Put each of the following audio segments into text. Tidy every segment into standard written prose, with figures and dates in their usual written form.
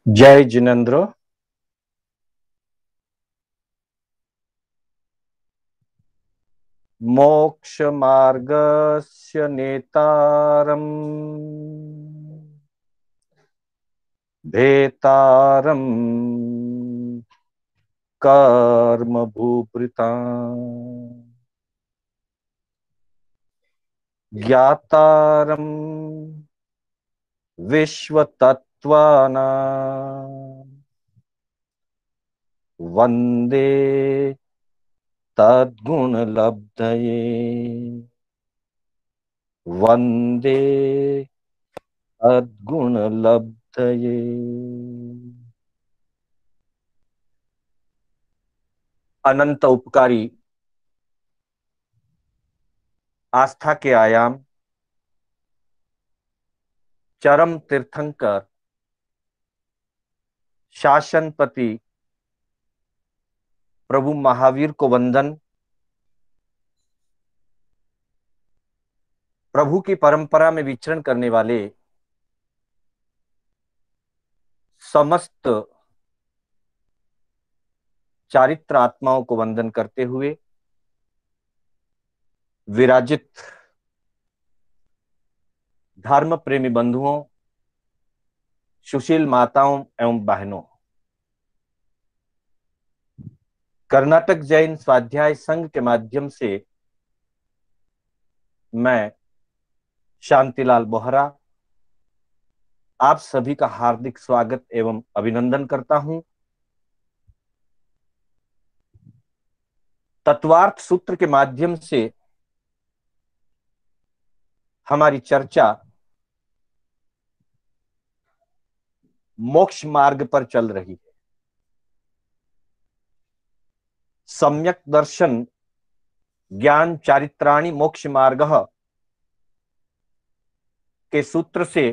जय जिनेन्द्र। मोक्ष मार्गस्य नेतारम् भेतारम् कर्म भूभृताम् ज्ञातारम् विश्वतत्त्वानाम् वन्दे तद्गुणलब्धये वन्दे तद्गुणलब्धये। अनंत उपकारी आस्था के आयाम चरम तीर्थंकर शासनपति प्रभु महावीर को वंदन। प्रभु की परंपरा में विचरण करने वाले समस्त चारित्र आत्माओं को वंदन करते हुए विराजित धर्म प्रेमी बंधुओं, सुशील माताओं एवं बहनों, कर्नाटक जैन स्वाध्याय संघ के माध्यम से मैं शांतिलाल बोहरा आप सभी का हार्दिक स्वागत एवं अभिनंदन करता हूं। तत्वार्थ सूत्र के माध्यम से हमारी चर्चा मोक्ष मार्ग पर चल रही है। सम्यक दर्शन ज्ञान चारित्राणि मोक्ष मार्ग के सूत्र से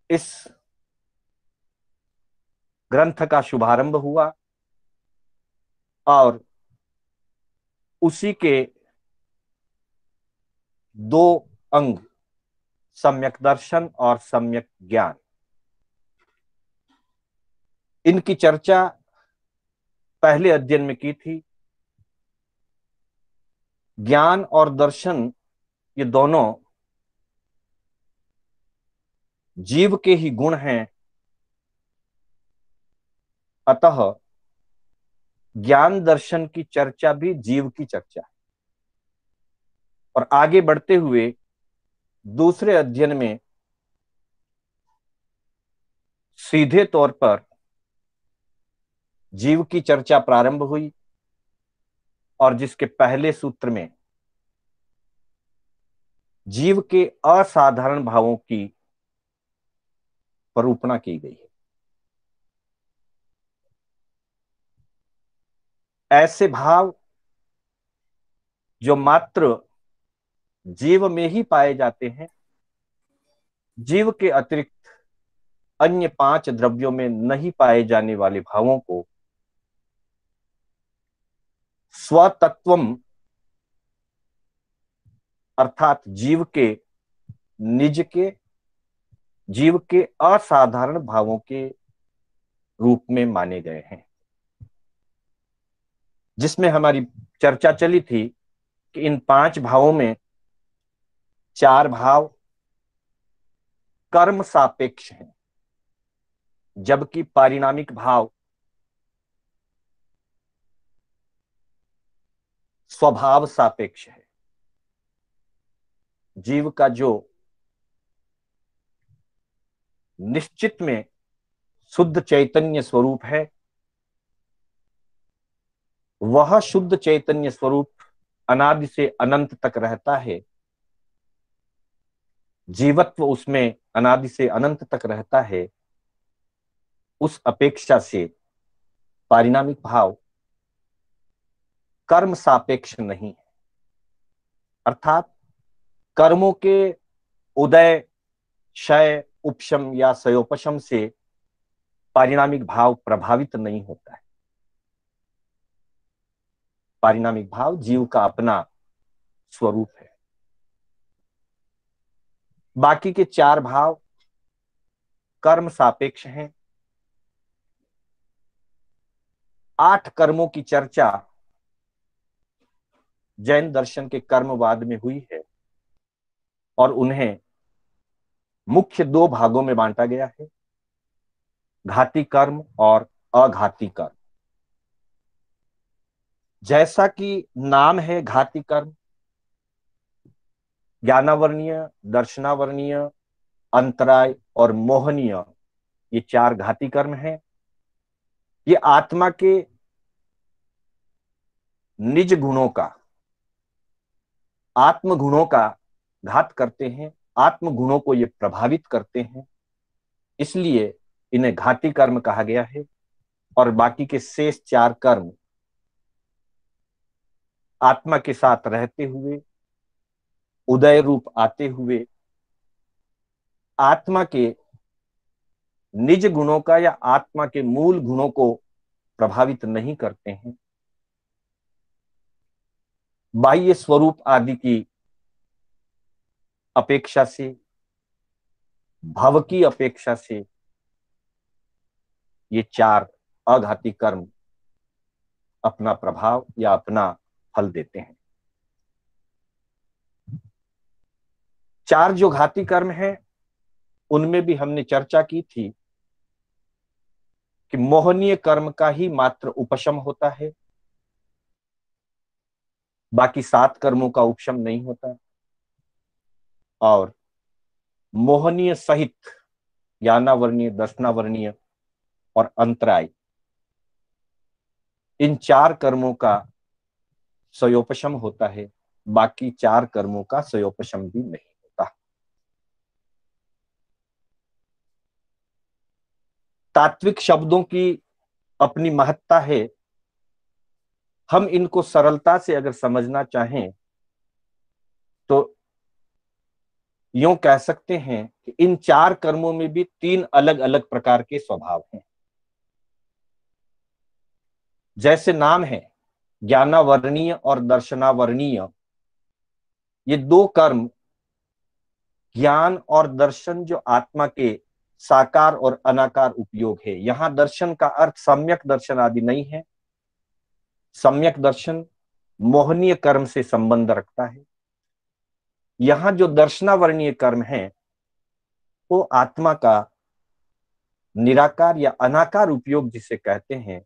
इस ग्रंथ का शुभारंभ हुआ और उसी के दो अंग सम्यक दर्शन और सम्यक ज्ञान, इनकी चर्चा पहले अध्ययन में की थी। ज्ञान और दर्शन ये दोनों जीव के ही गुण हैं, अतः ज्ञान दर्शन की चर्चा भी जीव की चर्चा है। और आगे बढ़ते हुए दूसरे अध्ययन में सीधे तौर पर जीव की चर्चा प्रारंभ हुई और जिसके पहले सूत्र में जीव के असाधारण भावों की निरूपणा की गई है। ऐसे भाव जो मात्र जीव में ही पाए जाते हैं, जीव के अतिरिक्त अन्य 5 द्रव्यों में नहीं पाए जाने वाले भावों को स्वतत्वम अर्थात जीव के निज के, जीव के असाधारण भावों के रूप में माने गए हैं। जिसमें हमारी चर्चा चली थी कि इन 5 भावों में 4 भाव कर्म सापेक्ष हैं, जबकि पारिणामिक भाव स्वभाव सापेक्ष है। जीव का जो निश्चित में शुद्ध चैतन्य स्वरूप है, वह शुद्ध चैतन्य स्वरूप अनादि से अनंत तक रहता है। जीवत्व उसमें अनादि से अनंत तक रहता है। उस अपेक्षा से पारिणामिक भाव कर्म सापेक्ष नहीं है, अर्थात कर्मों के उदय, क्षय, उपशम या क्षयोपशम से पारिणामिक भाव प्रभावित नहीं होता है। पारिणामिक भाव जीव का अपना स्वरूप है। बाकी के 4 भाव कर्म सापेक्ष हैं। 8 कर्मों की चर्चा जैन दर्शन के कर्मवाद में हुई है और उन्हें मुख्य 2 भागों में बांटा गया है, घाती कर्म और अघाती कर्म। जैसा कि नाम है घाती कर्म, ज्ञानावरणीय, दर्शनावरणीय, अंतराय और मोहनीय, ये 4 घाती कर्म हैं। ये आत्मा के निज गुणों का, आत्म गुणों का घात करते हैं, आत्म गुणों को ये प्रभावित करते हैं, इसलिए इन्हें घाती कर्म कहा गया है। और बाकी के शेष 4 कर्म आत्मा के साथ रहते हुए, उदय रूप आते हुए, आत्मा के निज गुणों का या आत्मा के मूल गुणों को प्रभावित नहीं करते हैं। बाह्य स्वरूप आदि की अपेक्षा से, भव की अपेक्षा से ये 4 अघाती कर्म अपना प्रभाव या अपना फल देते हैं। 4 जो घाती कर्म हैं उनमें भी हमने चर्चा की थी कि मोहनीय कर्म का ही मात्र उपशम होता है, बाकी 7 कर्मों का उपशम नहीं होता। और मोहनीय सहित ज्ञानावरणीय, दर्शनावरणीय और अंतराय, इन 4 कर्मों का सयोपशम होता है, बाकी 4 कर्मों का सयोपशम भी नहीं होता। तात्विक शब्दों की अपनी महत्ता है। हम इनको सरलता से अगर समझना चाहें तो यूं कह सकते हैं कि इन 4 कर्मों में भी 3 अलग अलग प्रकार के स्वभाव हैं। जैसे नाम है ज्ञानावरणीय और दर्शनावरणीय, ये 2 कर्म ज्ञान और दर्शन जो आत्मा के साकार और अनाकार उपयोग है। यहां दर्शन का अर्थ सम्यक दर्शन आदि नहीं है। सम्यक दर्शन मोहनीय कर्म से संबंध रखता है। यहां जो दर्शनावरणीय कर्म है वो आत्मा का निराकार या अनाकार उपयोग जिसे कहते हैं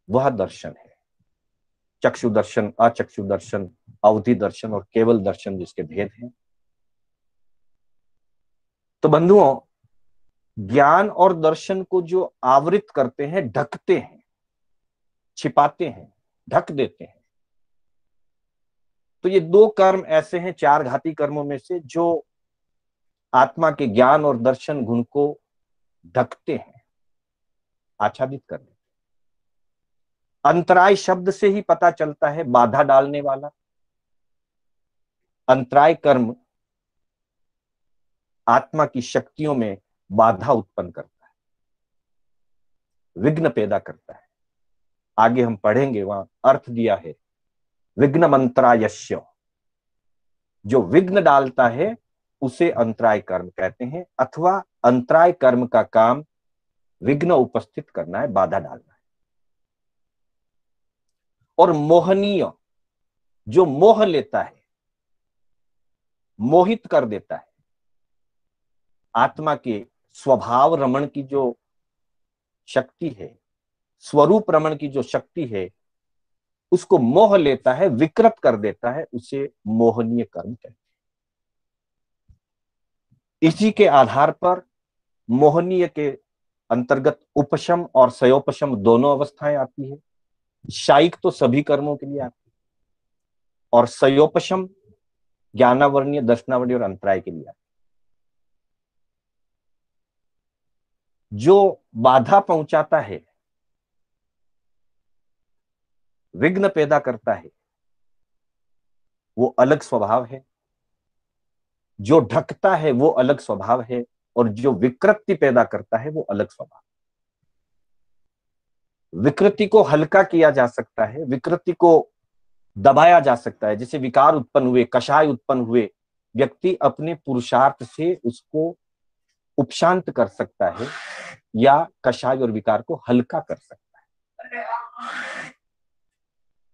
वह दर्शन है। चक्षु दर्शन, अचक्षु दर्शन, अवधि दर्शन और केवल दर्शन जिसके भेद हैं। तो बंधुओं, ज्ञान और दर्शन को जो आवृत करते हैं, ढकते हैं, छिपाते हैं, ढक देते हैं, तो ये 2 कर्म ऐसे हैं 4 घाती कर्मों में से जो आत्मा के ज्ञान और दर्शन गुण को ढकते हैं, आच्छादित कर देते हैं। अंतराय शब्द से ही पता चलता है बाधा डालने वाला। अंतराय कर्म आत्मा की शक्तियों में बाधा उत्पन्न करता है, विघ्न पैदा करता है। आगे हम पढ़ेंगे, वहां अर्थ दिया है विघ्न मंत्रायस्य, जो विघ्न डालता है उसे अंतराय कर्म कहते हैं, अथवा अंतराय कर्म का काम विघ्न उपस्थित करना है, बाधा डालना है। और मोहनीय, जो मोह लेता है, मोहित कर देता है, आत्मा के स्वभाव रमण की जो शक्ति है, स्वरूप रमण की जो शक्ति है, उसको मोह लेता है, विकृत कर देता है, उसे मोहनीय कर्म कहते हैं। इसी के आधार पर मोहनीय के अंतर्गत उपशम और सयोपशम दोनों अवस्थाएं आती है। शायिक तो सभी कर्मों के लिए आती है और सयोपशम ज्ञानावरणीय, दर्शनावरणीय और अंतराय के लिए आती है। जो बाधा पहुंचाता है, विघ्न पैदा करता है, वो अलग स्वभाव है। जो ढकता है वो अलग स्वभाव है, और जो विकृति पैदा करता है वो अलग स्वभाव। विकृति को हल्का किया जा सकता है, विकृति को दबाया जा सकता है। जैसे विकार उत्पन्न हुए, कषाय उत्पन्न हुए, व्यक्ति अपने पुरुषार्थ से उसको उपशांत कर सकता है या कषाय और विकार को हल्का कर सकता है।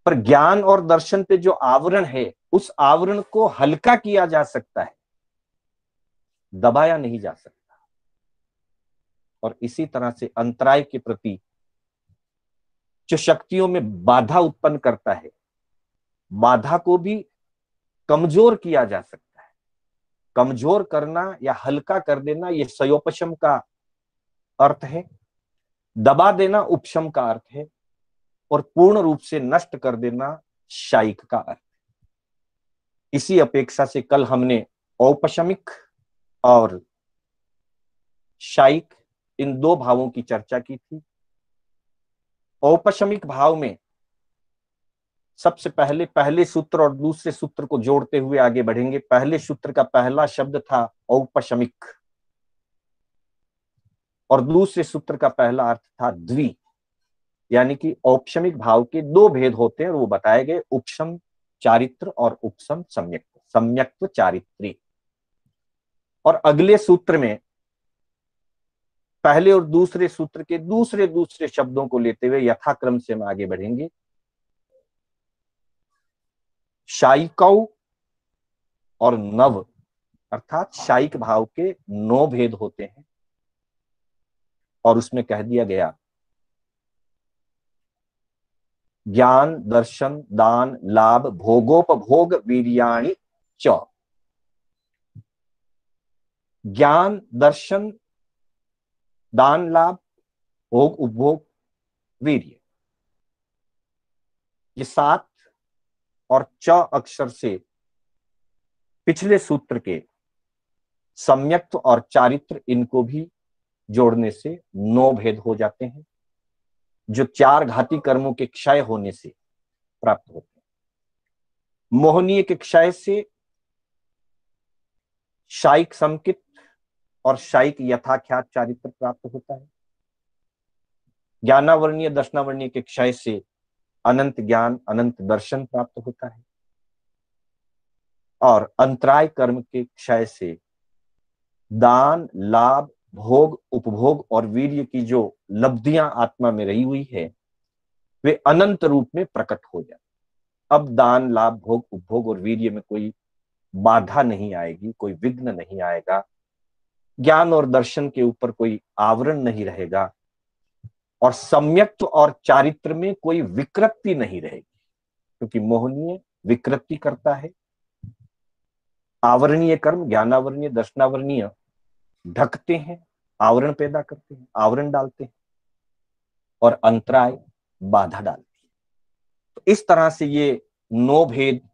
पर ज्ञान और दर्शन पे जो आवरण है, उस आवरण को हल्का किया जा सकता है, दबाया नहीं जा सकता। और इसी तरह से अंतराय के प्रति जो शक्तियों में बाधा उत्पन्न करता है, बाधा को भी कमजोर किया जा सकता है। कमजोर करना या हल्का कर देना, ये सयोपशम का अर्थ है। दबा देना उपशम का अर्थ है। और पूर्ण रूप से नष्ट कर देना शायिक का अर्थ। इसी अपेक्षा से कल हमने औपशमिक और शायिक, इन दो भावों की चर्चा की थी। औपशमिक भाव में सबसे पहले सूत्र और दूसरे सूत्र को जोड़ते हुए आगे बढ़ेंगे। पहले सूत्र का पहला शब्द था औपशमिक और दूसरे सूत्र का पहला अर्थ था द्वि, यानी कि औपशमिक भाव के दो भेद होते हैं और वो बताए गए, उपशम चारित्र और उपशम सम्यक्त्व, सम्यक्त्व चारित्री। और अगले सूत्र में पहले और दूसरे सूत्र के दूसरे शब्दों को लेते हुए यथाक्रम से हम आगे बढ़ेंगे। शायिकौ और नव, अर्थात शायिक भाव के 9 भेद होते हैं। और उसमें कह दिया गया ज्ञान दर्शन दान लाभ भोगोपभोग वीर्याणि च। ज्ञान दर्शन दान लाभ भोग उपभोग वीर्य, ये 7 और च अक्षर से पिछले सूत्र के सम्यक्त्व और चारित्र, इनको भी जोड़ने से 9 भेद हो जाते हैं, जो 4 घाती कर्मों के क्षय होने से प्राप्त होते हैं। मोहनीय के क्षय से शायिक समकित और शायिक यथाख्यात चारित्र प्राप्त होता है। ज्ञानावर्णीय दर्शनावर्णीय के क्षय से अनंत ज्ञान अनंत दर्शन प्राप्त होता है। और अंतराय कर्म के क्षय से दान लाभ भोग उपभोग और वीर्य की जो लब्धियां आत्मा में रही हुई है, वे अनंत रूप में प्रकट हो जाए। अब दान लाभ भोग उपभोग और वीर्य में कोई बाधा नहीं आएगी, कोई विघ्न नहीं आएगा। ज्ञान और दर्शन के ऊपर कोई आवरण नहीं रहेगा और सम्यक्त्व और चारित्र में कोई विकृति नहीं रहेगी, क्योंकि मोहनीय विकृति करता है, आवरणीय कर्म ज्ञानावरणीय दर्शनावरणीय ढकते हैं, आवरण पैदा करते हैं, आवरण डालते हैं, और अंतराय बाधा डालती है। तो इस तरह से ये 9 भेद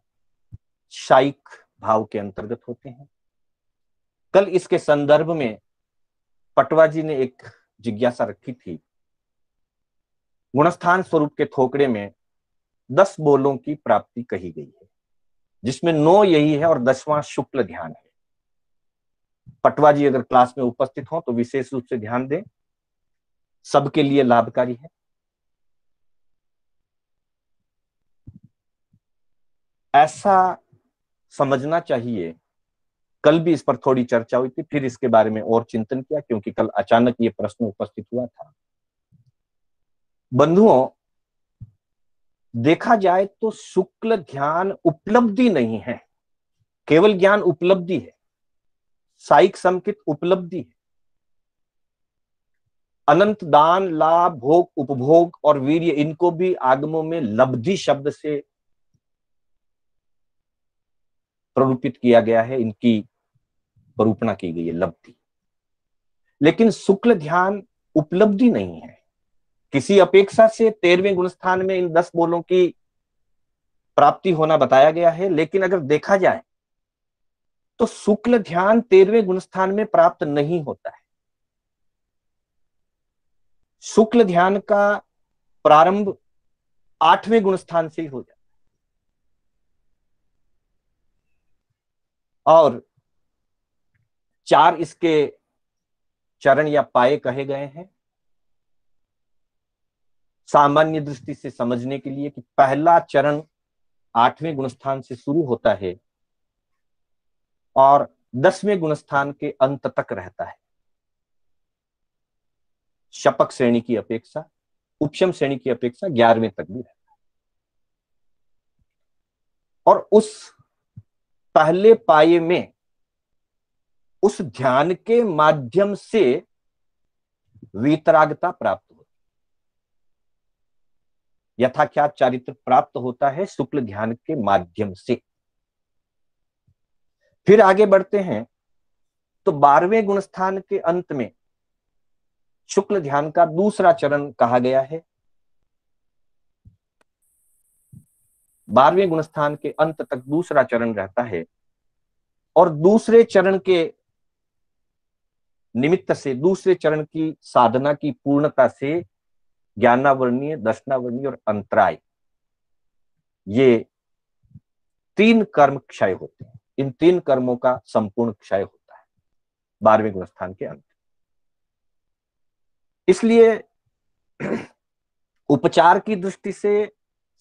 शायिक भाव के अंतर्गत होते हैं। कल इसके संदर्भ में पटवा जी ने एक जिज्ञासा रखी थी। गुणस्थान स्वरूप के थोकड़े में 10 बोलों की प्राप्ति कही गई है, जिसमें 9 यही है और 10वां शुक्ल ध्यान है। पटवा जी अगर क्लास में उपस्थित हो तो विशेष रूप से ध्यान दें, सबके लिए लाभकारी है। ऐसा समझना चाहिए, कल भी इस पर थोड़ी चर्चा हुई थी, फिर इसके बारे में और चिंतन किया, क्योंकि कल अचानक ये प्रश्न उपस्थित हुआ था। बंधुओं, देखा जाए तो शुक्ल ध्यान उपलब्धि नहीं है, केवल ज्ञान उपलब्धि है, साइक समकित उपलब्धि है। अनंत दान लाभ भोग उपभोग और वीर्य, इनको भी आगमों में लब्धि शब्द से प्ररूपित किया गया है, इनकी प्ररूपणा की गई है लब्धि। लेकिन शुक्ल ध्यान उपलब्धि नहीं है। किसी अपेक्षा से 13वें गुणस्थान में इन 10 बोलों की प्राप्ति होना बताया गया है, लेकिन अगर देखा जाए तो शुक्ल ध्यान 13वें गुणस्थान में प्राप्त नहीं होता है। शुक्ल ध्यान का प्रारंभ 8वें गुणस्थान से ही हो जाता है। और 4 इसके चरण या पाए कहे गए हैं सामान्य दृष्टि से समझने के लिए, कि पहला चरण 8वें गुणस्थान से शुरू होता है और 10वें गुणस्थान के अंत तक रहता है। शपक श्रेणी की अपेक्षा, उपशम श्रेणी की अपेक्षा 11वें तक भी रहता है। और उस पहले पाये में उस ध्यान के माध्यम से वीतरागता प्राप्त होती, यथाख्यात चारित्र प्राप्त होता है शुक्ल ध्यान के माध्यम से। फिर आगे बढ़ते हैं तो 12वें गुणस्थान के अंत में शुक्ल ध्यान का दूसरा चरण कहा गया है। 12वें गुणस्थान के अंत तक दूसरा चरण रहता है और दूसरे चरण के निमित्त से, दूसरे चरण की साधना की पूर्णता से ज्ञानावरणीय, दर्शनावरणीय और अंतराय, ये 3 कर्म क्षय होते हैं। इन 3 कर्मों का संपूर्ण क्षय होता है 12वें गुणस्थान के अंत। इसलिए उपचार की दृष्टि से,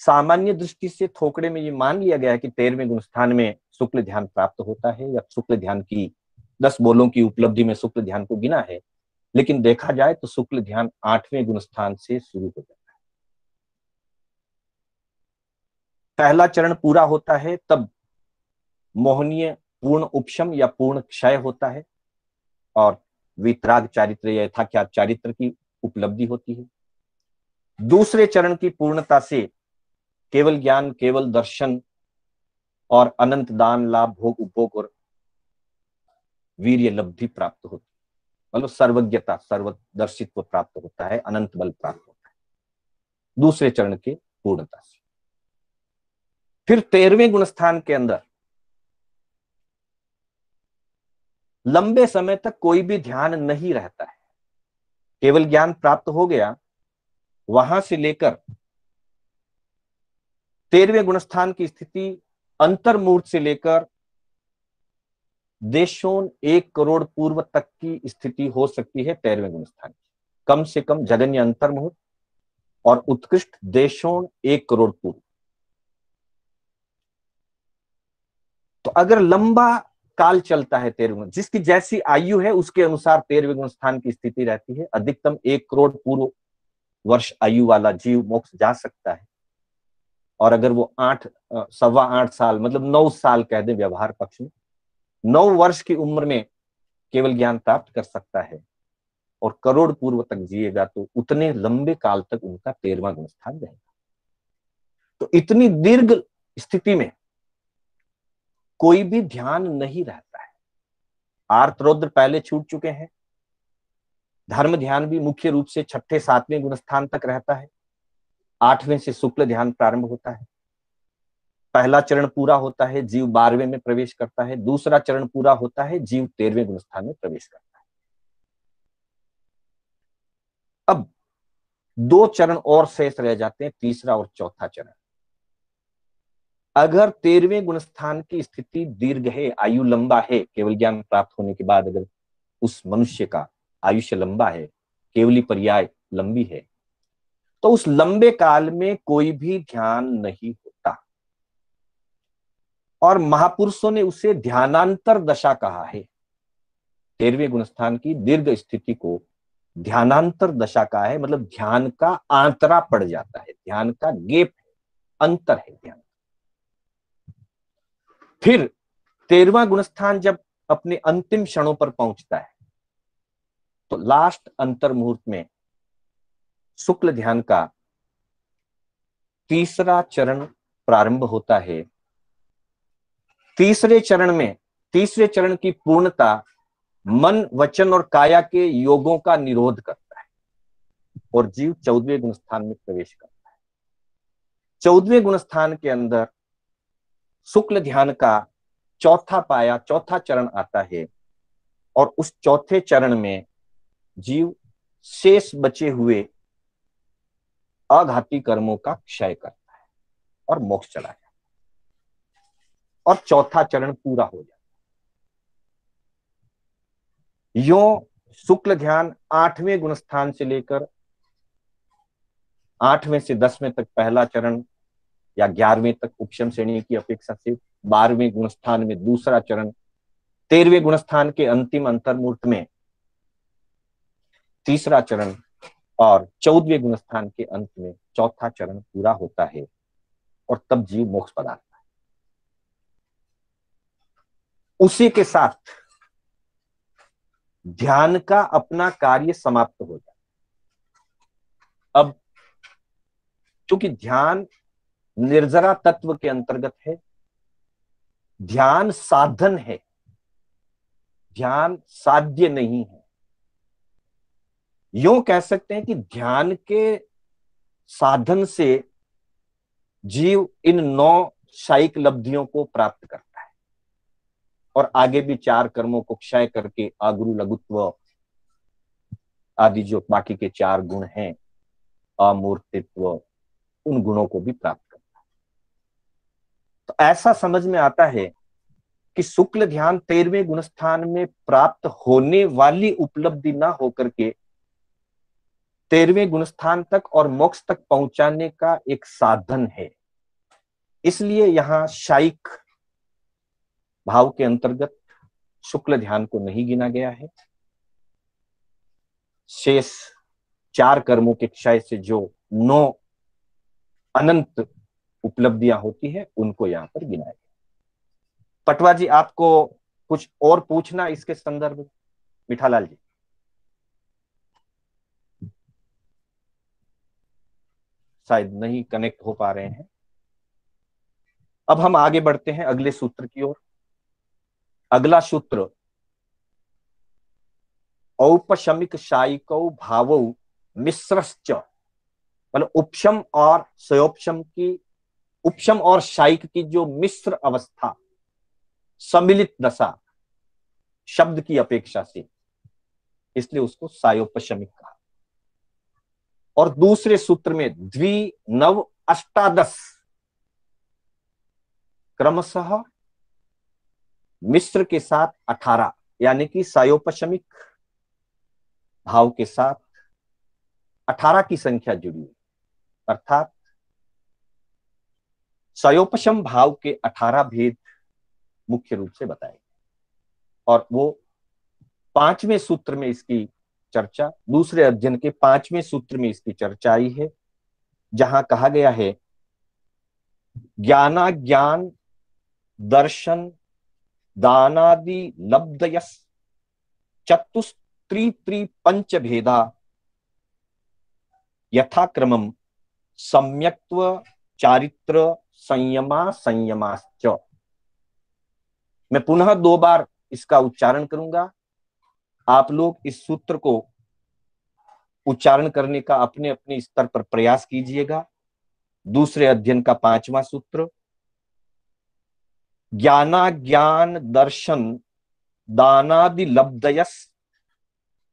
सामान्य दृष्टि से थोकड़े में ये मान लिया गया है कि 13वें गुणस्थान में शुक्ल ध्यान प्राप्त होता है, या शुक्ल ध्यान की 10 बोलों की उपलब्धि में शुक्ल ध्यान को गिना है। लेकिन देखा जाए तो शुक्ल ध्यान 8वें गुणस्थान से शुरू हो जाता है। पहला चरण पूरा होता है तब मोहनीय पूर्ण उपशम या पूर्ण क्षय होता है और वितराग चारित्र या यथाख्यात चारित्र की उपलब्धि होती है। दूसरे चरण की पूर्णता से केवल ज्ञान, केवल दर्शन और अनंत दान, लाभ, भोग, उपभोग और वीर्य लब्धि प्राप्त होती है। मतलब सर्वज्ञता, सर्वदर्शित्व प्राप्त होता है, अनंत बल प्राप्त होता है दूसरे चरण के पूर्णता से। फिर 13वें गुणस्थान के अंदर लंबे समय तक कोई भी ध्यान नहीं रहता है, केवल ज्ञान प्राप्त हो गया। वहां से लेकर 13वें गुणस्थान की स्थिति अंतर्मूर्त से लेकर देशों 1 करोड़ पूर्व तक की स्थिति हो सकती है 13वें गुणस्थान की। कम से कम जगन्य अंतर्मुहूर्त और उत्कृष्ट देशों 1 करोड़ पूर्व। तो अगर लंबा काल चलता है 13वें, जिसकी जैसी आयु है उसके अनुसार 13वें गुणस्थान की स्थिति रहती है। अधिकतम 1 करोड़ पूर्व वर्ष आयु वाला जीव मोक्ष जा सकता है। और अगर वो 8.25 साल, मतलब 9 साल कह दें व्यवहार पक्ष में, 9 वर्ष की उम्र में केवल ज्ञान प्राप्त कर सकता है और करोड़ पूर्व तक जिएगा तो उतने लंबे काल तक उनका 13वां गुणस्थान रहेगा। तो इतनी दीर्घ स्थिति में कोई भी ध्यान नहीं रहता है। आर्त रौद्र पहले छूट चुके हैं। धर्म ध्यान भी मुख्य रूप से 6ठे 7वें गुणस्थान तक रहता है। 8वें से शुक्ल ध्यान प्रारंभ होता है। पहला चरण पूरा होता है, जीव 12वें में प्रवेश करता है। दूसरा चरण पूरा होता है, जीव 13वें गुणस्थान में प्रवेश करता है। अब 2 चरण और शेष रह जाते हैं, तीसरा और चौथा चरण। अगर 13वें गुणस्थान की स्थिति दीर्घ है, आयु लंबा है, केवल ज्ञान प्राप्त होने के बाद अगर उस मनुष्य का आयुष्य लंबा है, केवली पर्याय लंबी है, तो उस लंबे काल में कोई भी ध्यान नहीं होता। और महापुरुषों ने उसे ध्यानांतर दशा कहा है। 13वें गुणस्थान की दीर्घ स्थिति को ध्यानांतर दशा कहा है। मतलब ध्यान का आंतरा पड़ जाता है, ध्यान का गेप है, अंतर है ध्यान। फिर 13वां गुणस्थान जब अपने अंतिम क्षणों पर पहुंचता है तो लास्ट अंतर मुहूर्त में शुक्ल ध्यान का तीसरा चरण प्रारंभ होता है। तीसरे चरण की पूर्णता मन, वचन और काया के योगों का निरोध करता है और जीव 14वें गुणस्थान में प्रवेश करता है। 14वें गुणस्थान के अंदर शुक्ल ध्यान का चौथा पाया, चौथा चरण आता है और उस चौथे चरण में जीव शेष बचे हुए अघाती कर्मों का क्षय करता है और मोक्ष चला जाता है और चौथा चरण पूरा हो जाता है। यों शुक्ल ध्यान 8वें गुणस्थान से लेकर 8वें से 10वें तक पहला चरण या 11वें तक उपशम श्रेणी की अपेक्षा से, 12वें गुणस्थान में दूसरा चरण 13वें गुणस्थान के अंतिम अंतर्मूर्त में तीसरा चरण और 14वें गुणस्थान के अंत में चौथा चरण पूरा होता है और तब जीव मोक्ष पदार्थ है। उसी के साथ ध्यान का अपना कार्य समाप्त हो जाता। अब चूंकि ध्यान निर्जरा तत्व के अंतर्गत है, ध्यान साधन है, ध्यान साध्य नहीं है। यूं कह सकते हैं कि ध्यान के साधन से जीव इन 9 शायिक लब्धियों को प्राप्त करता है और आगे भी 4 कर्मों को क्षय करके आगुरु लघुत्व आदि जो बाकी के 4 गुण हैं, अमूर्तित्व, उन गुणों को भी प्राप्त करता है। तो ऐसा समझ में आता है कि शुक्ल ध्यान 13वें गुणस्थान में प्राप्त होने वाली उपलब्धि ना होकर के 13वें गुणस्थान तक और मोक्ष तक पहुंचाने का एक साधन है। इसलिए यहां शायिक भाव के अंतर्गत शुक्ल ध्यान को नहीं गिना गया है। शेष 4 कर्मों के क्षय से जो 9 अनंत उपलब्धियां होती है उनको यहां पर गिनाया गया। पटवा जी, आपको कुछ और पूछना इसके संदर्भ में? मिठालाल जी। शायद नहीं कनेक्ट हो पा रहे हैं। अब हम आगे बढ़ते हैं अगले सूत्र की ओर। अगला सूत्र औपशमिक शायिकौ भावौ मिश्रश्च, मतलब उपशम और सयोपशम की, उपशम और शायिक की जो मिश्र अवस्था, सम्मिलित दशा शब्द की अपेक्षा से, इसलिए उसको सायोपशमिक कहा। और दूसरे सूत्र में द्वि नव अष्टादश, क्रमशः मिश्र के साथ 18, यानी कि सायोपशमिक भाव के साथ 18 की संख्या जुड़ी है, अर्थात सयोपशम भाव के 18 भेद मुख्य रूप से बताए गए और वो 5वें सूत्र में इसकी चर्चा, दूसरे अध्ययन के 5वें सूत्र में इसकी चर्चा आई है, जहां कहा गया है ज्ञानाज्ञान दर्शन दानादि लब्धयस चतुस्त्री पंच भेदा यथाक्रमम सम्यक्त्व चारित्र संयमा संयमाश्च। मैं पुनः 2 बार इसका उच्चारण करूंगा। आप लोग इस सूत्र को उच्चारण करने का अपने अपने स्तर पर प्रयास कीजिएगा। दूसरे अध्ययन का 5वां सूत्र, ज्ञानाज्ञान दर्शन दानादि लब्धयस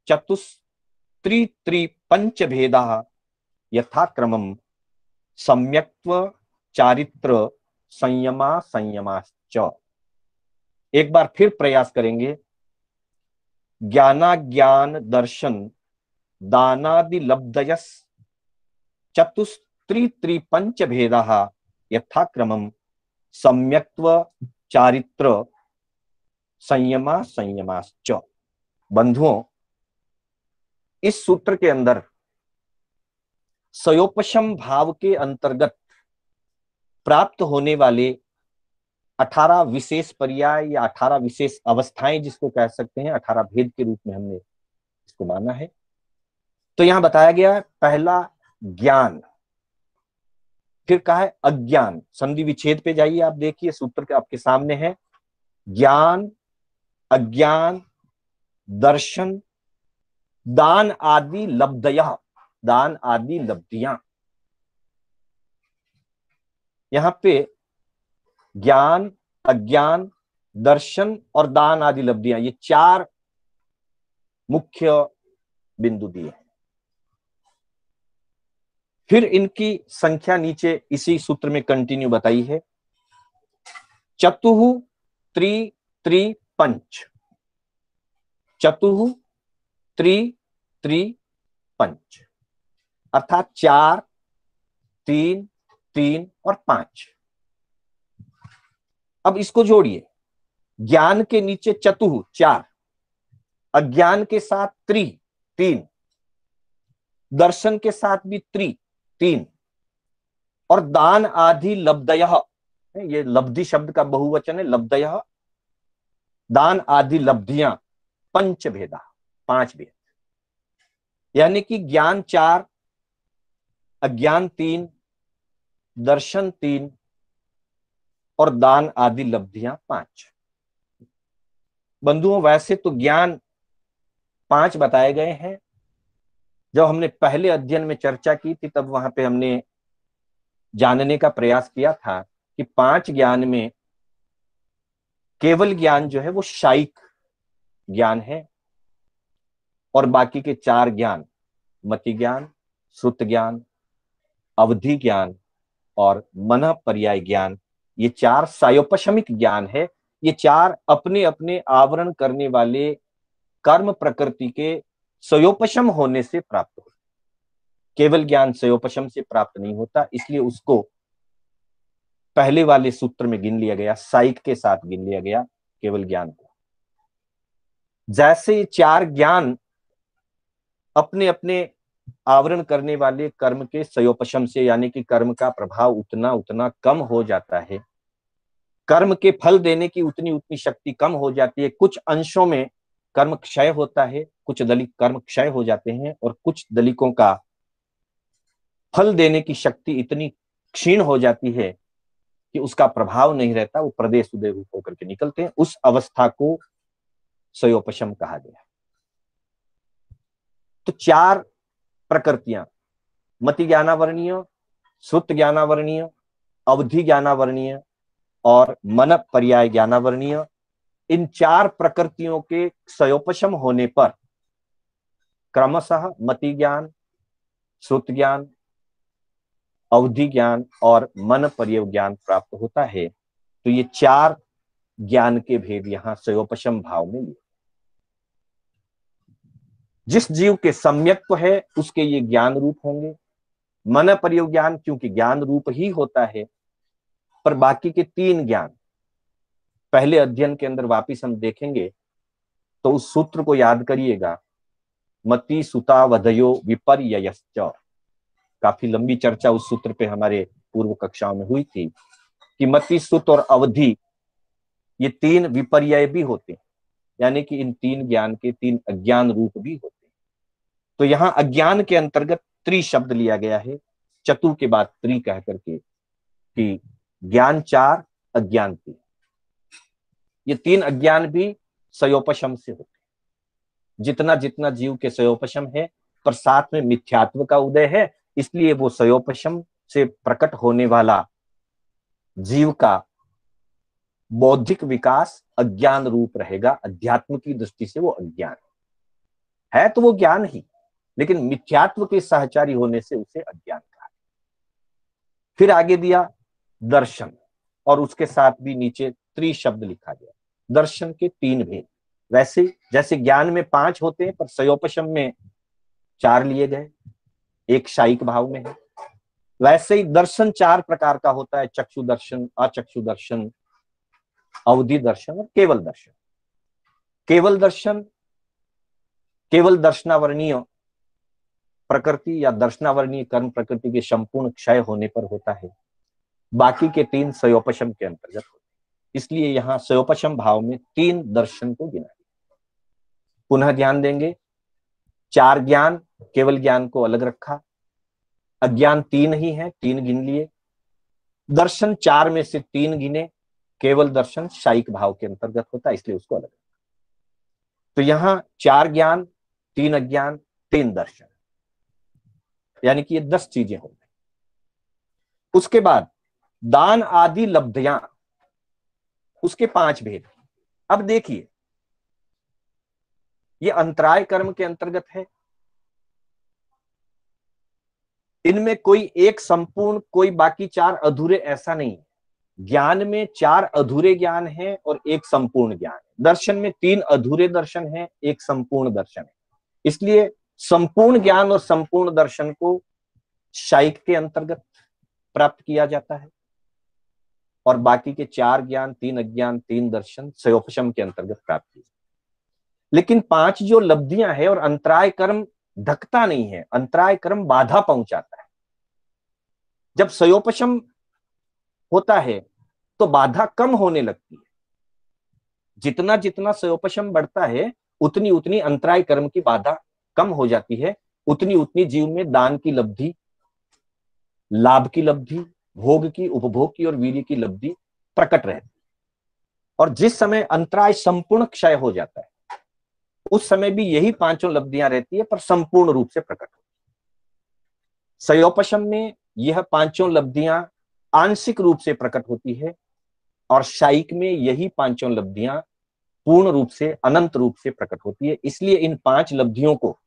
चतुस्त्री पंच भेदा यथाक्रमम सम्यक्त्व चारित्र संयमा संयमाश्च। एक बार फिर प्रयास करेंगे। ज्ञानाज्ञान दर्शन दानादि लब्धयस चतुस्त्री पंच भेदा यथाक्रमम सम्यक्त्व चारित्र संयमा संयमाश्च। बंधुओं, इस सूत्र के अंदर सयोपशम भाव के अंतर्गत प्राप्त होने वाले 18 विशेष पर्याय या 18 विशेष अवस्थाएं, जिसको कह सकते हैं, 18 भेद के रूप में हमने इसको माना है। तो यहां बताया गया है, पहला ज्ञान, फिर कहा है अज्ञान। संधि विच्छेद पे जाइए, आप देखिए सूत्र के आपके सामने है। ज्ञान, अज्ञान, दर्शन, दान आदि लब्धयः, दान आदि लब्धियां। यहां पे ज्ञान, अज्ञान, दर्शन और दान आदि लब्धियां, ये 4 मुख्य बिंदु दिए हैं। फिर इनकी संख्या नीचे इसी सूत्र में कंटिन्यू बताई है। चतुः त्रि त्रि पंच, चतुः त्रि त्रि पंच, अर्थात 4, 3, 3 और 5। अब इसको जोड़िए, ज्ञान के नीचे चतुः 4, अज्ञान के साथ त्रि 3, दर्शन के साथ भी त्रि 3, और दान आदि लब्धयः, ये लब्धि शब्द का बहुवचन है, लब्धयः, दान आदि लब्धियां पंच भेदा, 5 भेद। यानी कि ज्ञान 4, अज्ञान 3, दर्शन 3 और दान आदि लब्धियां 5। बंधुओं, वैसे तो ज्ञान 5 बताए गए हैं। जब हमने पहले अध्ययन में चर्चा की थी तब वहां पे हमने जानने का प्रयास किया था कि 5 ज्ञान में केवल ज्ञान जो है वो शायिक ज्ञान है, और बाकी के 4 ज्ञान मति ज्ञान, श्रुत ज्ञान, अवधि ज्ञान और मन पर्याय ज्ञान, ये 4 सायोपशमिक ज्ञान है। ये 4 अपने अपने आवरण करने वाले कर्म प्रकृति के सयोपशम होने से प्राप्त होता। केवल ज्ञान सयोपशम से प्राप्त नहीं होता, इसलिए उसको पहले वाले सूत्र में गिन लिया गया, साइक के साथ गिन लिया गया केवल ज्ञान को। जैसे ये 4 ज्ञान अपने अपने आवरण करने वाले कर्म के सयोपशम से, यानी कि कर्म का प्रभाव उतना उतना कम हो जाता है, कर्म के फल देने की उतनी उतनी शक्ति कम हो जाती है। कुछ अंशों में कर्म क्षय होता है, कुछ दलिक कर्म क्षय हो जाते हैं, और कुछ दलिकों का फल देने की शक्ति इतनी क्षीण हो जाती है कि उसका प्रभाव नहीं रहता, वो प्रदेश उदय रूप होकर के निकलते हैं। उस अवस्था को सयोपशम कहा गया। तो 4 प्रकृतियां, मति ज्ञानावरणीय, श्रुत ज्ञानावरणीय, अवधि ज्ञानावरणीय और मन पर्याय ज्ञानावरणीय, इन 4 प्रकृतियों के सयोपशम होने पर क्रमशः मति ज्ञान, श्रुत ज्ञान, अवधि ज्ञान और मन पर्याय ज्ञान प्राप्त होता है। तो ये 4 ज्ञान के भेद यहां सयोपशम भाव में लिए। जिस जीव के सम्यक्त्व है उसके ये ज्ञान रूप होंगे। मन पर्याय ज्ञान क्योंकि ज्ञान रूप ही होता है, पर बाकी के 3 ज्ञान पहले अध्ययन के अंदर वापिस हम देखेंगे, तो उस सूत्र को याद करिएगा, मति सुता वधयो विपर्ययश्च। काफी लंबी चर्चा उस सूत्र पे हमारे पूर्व कक्षाओं में हुई थी कि मति, सुत और अवधि ये 3 विपर्यय भी होते हैं, यानी कि इन 3 ज्ञान के 3 अज्ञान रूप भी होते हैं। तो यहां अज्ञान के अंतर्गत त्रि शब्द लिया गया है, चतु के बाद त्रि कह करके, कि ज्ञान 4, अज्ञान 3। ये 3 अज्ञान भी सयोपशम से होते हैं। जितना जितना जीव के सयोपशम है, पर साथ में मिथ्यात्व का उदय है, इसलिए वो सयोपशम से प्रकट होने वाला जीव का बौद्धिक विकास अज्ञान रूप रहेगा। अध्यात्म की दृष्टि से वो अज्ञान है तो वो ज्ञान ही, लेकिन मिथ्यात्व के सहचारी होने से उसे अज्ञान कहा। फिर आगे दिया दर्शन, और उसके साथ भी नीचे त्रि शब्द लिखा गया। दर्शन के 3 भेद, वैसे जैसे ज्ञान में 5 होते हैं, पर सयोपशम में 4 लिए गए, एक शायिक भाव में है। वैसे ही दर्शन 4 प्रकार का होता है, चक्षु दर्शन, अचक्षु दर्शन, अवधि दर्शन और केवल दर्शन। केवल दर्शन केवल दर्शनावरणीय प्रकृति या दर्शनावरणीय कर्म प्रकृति के संपूर्ण क्षय होने पर होता है। बाकी के 3 सयोपशम के अंतर्गत होते हैं, इसलिए यहां सयोपशम भाव में 3 दर्शन को गिना। पुनः ध्यान देंगे, 4 ज्ञान, केवल ज्ञान को अलग रखा, अज्ञान 3 ही है, 3 गिन लिए। दर्शन 4 में से 3 गिने, केवल दर्शन शायिक भाव के अंतर्गत होता है, इसलिए उसको अलग। तो यहां 4 ज्ञान, 3 अज्ञान, 3 दर्शन, यानी कि ये 10 चीजें हो गई। उसके बाद दान आदि लब्धियां, उसके 5 भेद। अब देखिए, ये अंतराय कर्म के अंतर्गत है। इनमें कोई एक संपूर्ण, कोई बाकी 4 अधूरे, ऐसा नहीं है। ज्ञान में 4 अधूरे ज्ञान है और एक संपूर्ण ज्ञान है। दर्शन में 3 अधूरे दर्शन है, एक संपूर्ण दर्शन है। इसलिए संपूर्ण ज्ञान और संपूर्ण दर्शन को शायिक के अंतर्गत प्राप्त किया जाता है। और बाकी के 4 ज्ञान, 3 अज्ञान, 3 दर्शन सयोपशम के अंतर्गत प्राप्त किए। लेकिन 5 जो लब्धियां है और अंतराय कर्म ढकता नहीं है, अंतराय कर्म बाधा पहुंचाता है। जब सयोपशम होता है तो बाधा कम होने लगती है। जितना जितना सयोपशम बढ़ता है उतनी उतनी अंतराय कर्म की बाधा कम हो जाती है, उतनी उतनी जीव में दान की लब्धि, लाभ की लब्धि, भोग की, उपभोग की और वीर्य की लब्धि प्रकट रहती है। और जिस समय अंतराय संपूर्ण क्षय हो जाता है उस समय भी यही 5 लब्धियां रहती है, पर संपूर्ण रूप से प्रकट होती है। सयोपशम में यह 5 लब्धियां आंशिक रूप से प्रकट होती है और शायिक में यही 5 लब्धियां पूर्ण रूप से, अनंत रूप से प्रकट होती है। इसलिए इन 5 लब्धियों को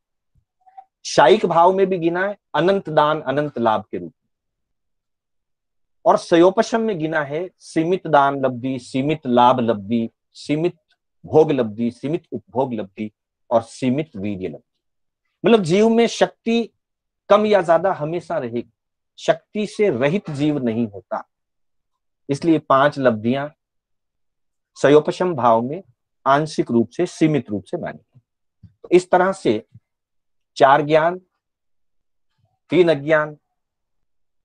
शायिक भाव में भी गिना है अनंत दान, अनंत लाभ के रूप में, और सयोपशम में गिना है सीमित दान लब्धि, सीमित लाभ लब्धि, सीमित भोग लब्धि, सीमित उपभोग लब्धि और सीमित वीर्य लब्धि। मतलब जीव में शक्ति कम या ज्यादा हमेशा रहेगी, शक्ति से रहित जीव नहीं होता। इसलिए 5 लब्धियां सयोपशम भाव में आंशिक रूप से, सीमित रूप से मानी। तो इस तरह से 4 ज्ञान, 3 अज्ञान,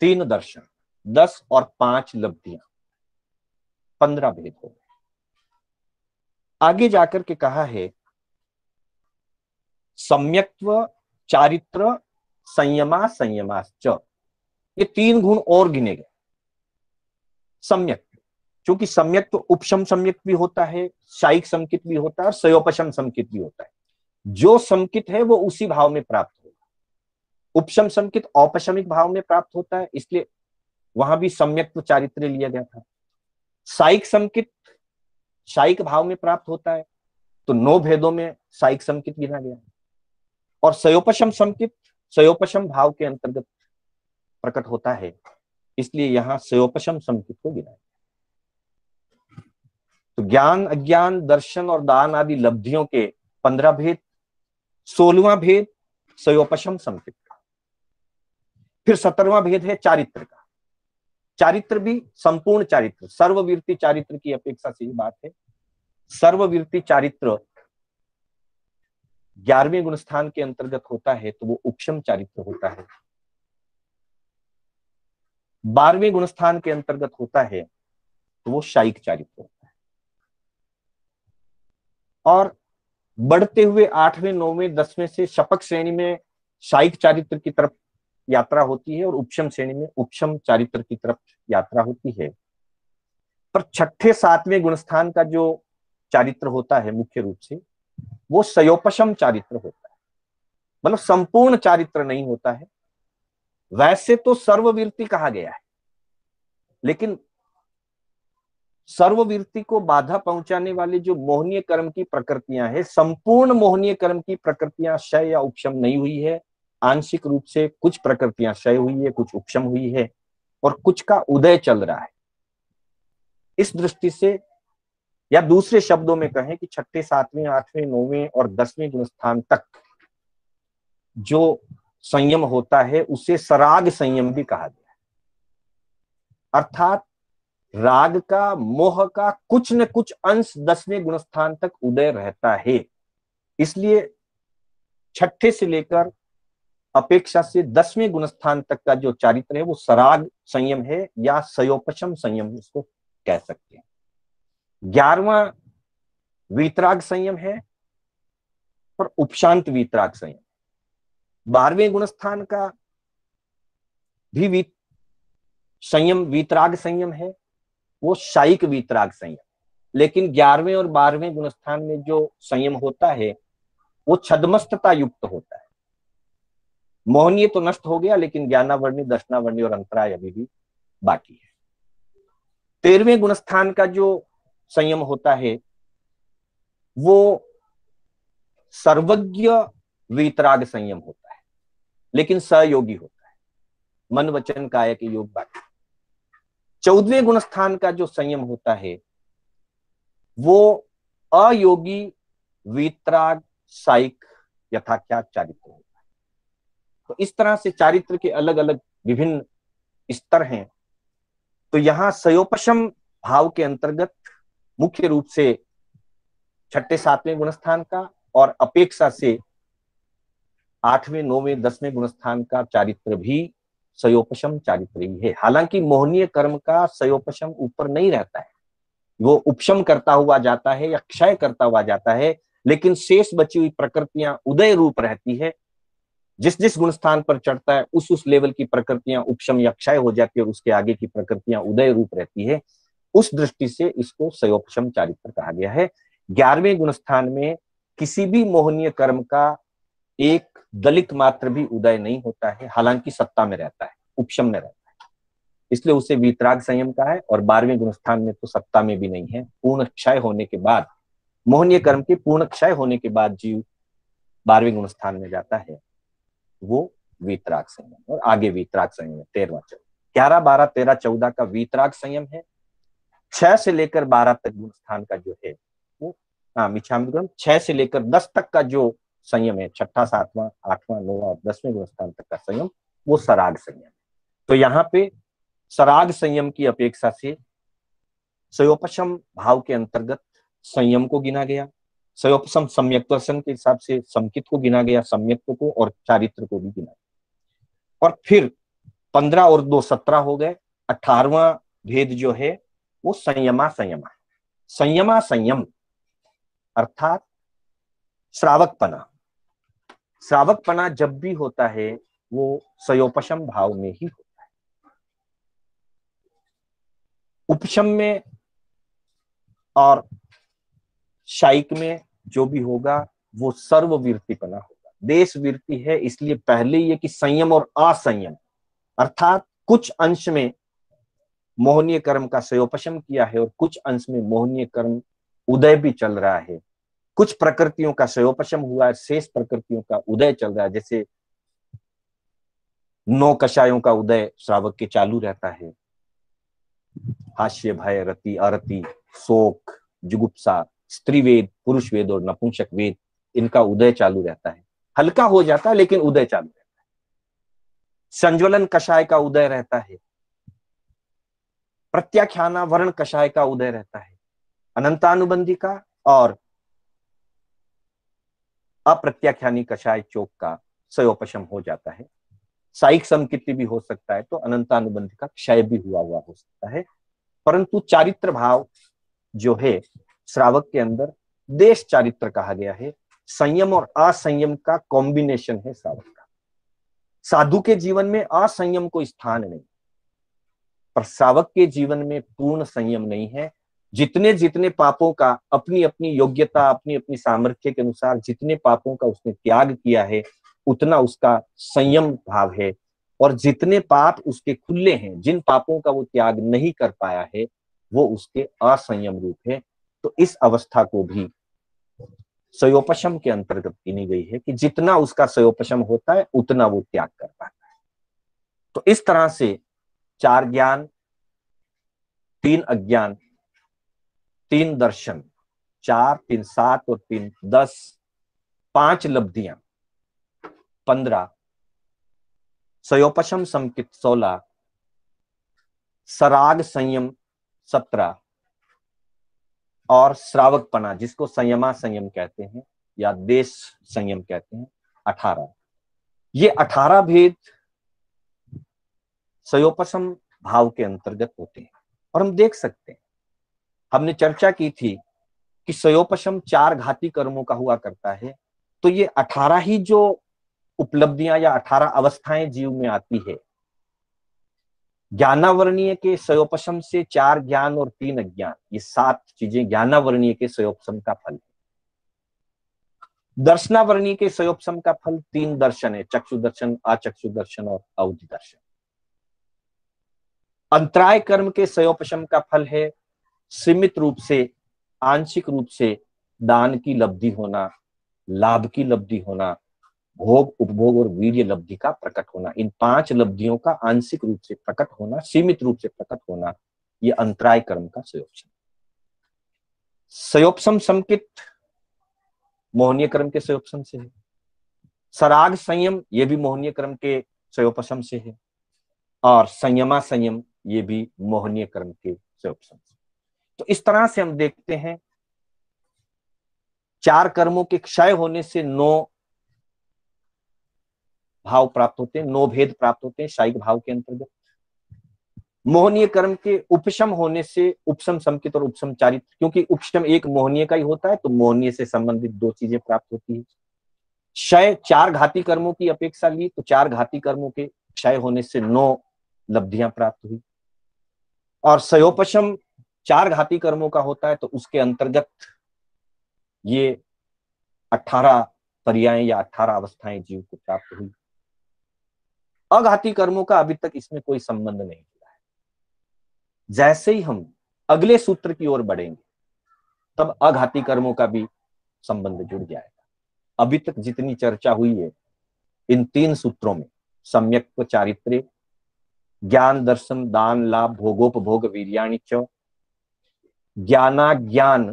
3 दर्शन, 10 और 5 लब्धियां, 15 भेद हो गए। आगे जाकर के कहा है सम्यक्त्व, चारित्र, संयमा, संयमाश्च, ये 3 गुण और गिने गए। सम्यक, क्योंकि सम्यक तो उपशम सम्यक भी होता है, शायिक समकित भी होता है और सयोपशम समकित भी होता है। जो समकित है वो उसी भाव में प्राप्त होगा। उपशम समकित औपशमिक भाव में प्राप्त होता है, इसलिए वहां भी सम्यक्त्व चारित्र लिया गया था। शायिक समकित शायिक भाव में प्राप्त होता है, तो 9 भेदों में शायिक समकित गिना गया। और सयोपशम समकित सयोपशम भाव के अंतर्गत प्रकट होता है, इसलिए यहां सयोपशम समकित को गिना। तो ज्ञान, अज्ञान, दर्शन और दान आदि लब्धियों के 15 भेद, 16वां भेद सयोपशम समकित का। फिर 17वां भेद है चारित्र का। चारित्र भी संपूर्ण चारित्र, सर्ववीर्ति चारित्र की अपेक्षा से ही बात है। सर्ववीर्ति चारित्र 11वें गुणस्थान के अंतर्गत होता है तो वो उपशम चारित्र होता है। 12वें गुणस्थान के अंतर्गत होता है तो वो शायिक चारित्र होता है। और बढ़ते हुए 8वें, 9वें, 10वें से शपक श्रेणी में शायिक चारित्र की तरफ यात्रा होती है और उपशम श्रेणी में उपशम चारित्र की तरफ यात्रा होती है। पर 6ठे, 7वें गुणस्थान का जो चारित्र होता है मुख्य रूप से वो सयोपशम चारित्र होता है, मतलब संपूर्ण चारित्र नहीं होता है। वैसे तो सर्ववीर्ति कहा गया है, लेकिन सर्ववीर्ति को बाधा पहुंचाने वाले जो मोहनीय कर्म की प्रकृतियां हैं, संपूर्ण मोहनीय कर्म की प्रकृतियां क्षय या उपशम नहीं हुई है। आंशिक रूप से कुछ प्रकृतियां क्षय हुई है, कुछ उपशम हुई है और कुछ का उदय चल रहा है। इस दृष्टि से, या दूसरे शब्दों में कहें कि 6ठे, 7वें, 8वें, 9वें और 10वें गुणस्थान तक जो संयम होता है उसे सराग संयम भी कहा गया है। अर्थात राग का, मोह का कुछ न कुछ अंश 10वें गुणस्थान तक उदय रहता है। इसलिए 6ठे से लेकर अपेक्षा से 10वें गुणस्थान तक का जो चारित्र है वो सराग संयम है या सयोपशम संयम इसको कह सकते हैं। 11वां वीतराग संयम है और उपशांत वीतराग संयम। 12वें गुणस्थान का भी संयम वीतराग संयम है, वो शायिक वीतराग संयम। लेकिन 11वें और 12वें गुणस्थान में जो संयम होता है वो छद्मस्तता युक्त होता है। मोहनीय तो नष्ट हो गया, लेकिन ज्ञानावर्णी, दर्शनावर्णी और अंतराय अभी भी बाकी है। 13वें गुणस्थान का जो संयम होता है वो सर्वज्ञ वीतराग संयम होता है, लेकिन सहयोगी होता है, मन वचन काया के योग बाकी। 14वें गुणस्थान का जो संयम होता है वो अयोगी वीतराग शायिक यथाख्यात चारित्र होता है। तो इस तरह से चारित्र के अलग अलग विभिन्न स्तर हैं। तो यहां सयोपशम भाव के अंतर्गत मुख्य रूप से छठे सातवें गुणस्थान का और अपेक्षा से आठवें नौवें दसवें गुणस्थान का चारित्र भी सयोपशम चारित्र ही है। हालांकि मोहनीय कर्म का सयोपशम ऊपर नहीं रहता है, वो उपशम करता हुआ जाता है या क्षय करता हुआ जाता है, लेकिन शेष बची हुई प्रकृतियां उदय रूप रहती है। जिस जिस गुण स्थान पर चढ़ता है उस लेवल की प्रकृतियां उपशम या क्षय हो जाती है और उसके आगे की प्रकृतियां उदय रूप रहती है। उस दृष्टि से इसको सयोपशम चारित्र कहा गया है। 11वें गुण स्थान में किसी भी मोहनीय कर्म का एक दलित मात्र भी उदय नहीं होता है, हालांकि सत्ता में रहता है, उपशम में रहता है, इसलिए उसे वीतराग संयम का है। और 12वें गुण स्थान में तो सत्ता में भी नहीं है। पूर्ण क्षय होने के बाद, मोहनीय कर्म के पूर्ण क्षय होने के बाद जीव 12वें गुण स्थान में जाता है, वो वीतराग संयम। और आगे वीतराग संयम है 13वां 11 12 13 14 का वीतराग संयम है। 6 से लेकर 12 तक गुण स्थान का जो है वो मिच्छामि 6 से लेकर 10 तक का जो संयम है, छठा सातवां आठवां नौवां और 10वें गुण स्थान तक का संयम, वो सराग संयम। तो यहाँ पे सराग संयम की अपेक्षा से सयोपशम भाव के अंतर्गत संयम को गिना गया। सयोपशम सम्यक दर्शन के हिसाब से समकित को गिना गया, सम्यक्त्व को और चारित्र को भी गिना गया। और फिर 15 और 2 17 हो गए। 18वां भेद जो है वो संयमा संयमा। संयमा संयम अर्थात श्रावकपना। श्रावकपना जब भी होता है वो सयोपशम भाव में ही होता है। उपशम में और शायिक में जो भी होगा वो सर्ववीर्तिपना होगा। देश वीर्ति है, इसलिए पहले ये कि संयम और असंयम, अर्थात कुछ अंश में मोहनीय कर्म का सयोपशम किया है और कुछ अंश में मोहनीय कर्म उदय भी चल रहा है। कुछ प्रकृतियों का सयोपशम हुआ है, शेष प्रकृतियों का उदय चल रहा है। जैसे 9 कषायों का उदय श्रावक के चालू रहता है। हास्य, भय, रति, अरति, शोक, जुगुप्सा, स्त्री वेद, पुरुष वेद और नपुंसक वेद, इनका उदय चालू रहता है। हल्का हो जाता है लेकिन उदय चालू रहता है। संज्वलन कषाय का उदय रहता है। प्रत्याख्याना वर्ण कषाय का उदय रहता है। अनंतानुबंधी का और अप्रत्याख्यानी कषाय चोक का सयोपशम हो जाता है। साइक समकित्ति भी हो सकता है, तो अनंतानुबंधी का क्षय भी हुआ हो सकता है। परंतु चारित्र भाव जो है श्रावक के अंदर देश चारित्र कहा गया है। संयम और असंयम का कॉम्बिनेशन है श्रावक का। साधु के जीवन में असंयम को स्थान नहीं, पर श्रावक के जीवन में पूर्ण संयम नहीं है। जितने जितने पापों का अपनी अपनी योग्यता, अपनी अपनी सामर्थ्य के अनुसार जितने पापों का उसने त्याग किया है, उतना उसका संयम भाव है। और जितने पाप उसके खुले हैं, जिन पापों का वो त्याग नहीं कर पाया है, वो उसके असंयम रूप है। तो इस अवस्था को भी सयोपशम के अंतर्गत गिनी गई है कि जितना उसका सयोपशम होता है उतना वो त्याग कर पाता है। तो इस तरह से 4 ज्ञान, 3 अज्ञान, 3 दर्शन, 4 3 7 और 3 10, 5 लब्धियां 15, सयोपशम समकित 16, सराग संयम 17 और श्रावकपना जिसको संयमा संयम कहते हैं या देश संयम कहते हैं 18। ये 18 भेद सयोपशम भाव के अंतर्गत होते हैं। और हम देख सकते हैं, हमने चर्चा की थी कि सयोपशम 4 घाती कर्मों का हुआ करता है। तो ये 18 ही जो उपलब्धियां या 18 अवस्थाएं जीव में आती है, ज्ञानावरणीय के सयोपशम से 4 ज्ञान और 3 अज्ञान, ये 7 चीजें ज्ञानावरणीय के सयोपशम का फल है। दर्शनावरणीय के सयोपशम का फल 3 दर्शन है, चक्षु दर्शन, अचक्षु दर्शन और अवधि दर्शन। अंतराय कर्म के सयोपशम का फल है सीमित रूप से, आंशिक रूप से दान की लब्धि होना, लाभ की लब्धि होना, भोग, उपभोग और वीर्य लब्धि का प्रकट होना। इन 5 लब्धियों का आंशिक रूप से प्रकट होना, सीमित रूप से प्रकट होना, ये अंतराय कर्म का सयोपशम। सयोपशम समकित मोहनीय कर्म के सयोपशम से है। सराग संयम ये भी मोहनीय कर्म के सयोपशम से है। और संयमा संयम ये भी मोहनीय कर्म के सयोपशम से। तो इस तरह से हम देखते हैं 4 कर्मों के क्षय होने से 9 भाव प्राप्त होते हैं, 9 भेद प्राप्त होते हैं शायिक भाव के अंतर्गत। मोहनीय कर्म के उपशम होने से उपशम संकित और उपशम चारित्र, क्योंकि उपशम एक मोहनीय का ही होता है तो मोहनीय से संबंधित 2 चीजें प्राप्त होती है। क्षय 4 घाती कर्मों की अपेक्षा ली तो 4 घाती कर्मों के क्षय होने से 9 लब्धियां प्राप्त हुई। और सयोपशम 4 घाती कर्मों का होता है तो उसके अंतर्गत ये 18 पर्याय या 18 अवस्थाएं जीव को प्राप्त हुई। अघाती कर्मों का अभी तक इसमें कोई संबंध नहीं जुड़ा है। जैसे ही हम अगले सूत्र की ओर बढ़ेंगे तब अघाती कर्मों का भी संबंध जुड़ जाएगा। अभी तक जितनी चर्चा हुई है इन 3 सूत्रों में, सम्यक्त्व चारित्र्य, ज्ञान दर्शन दान लाभ भोगोपभोग वीर्याणि च, ज्ञानाज्ञान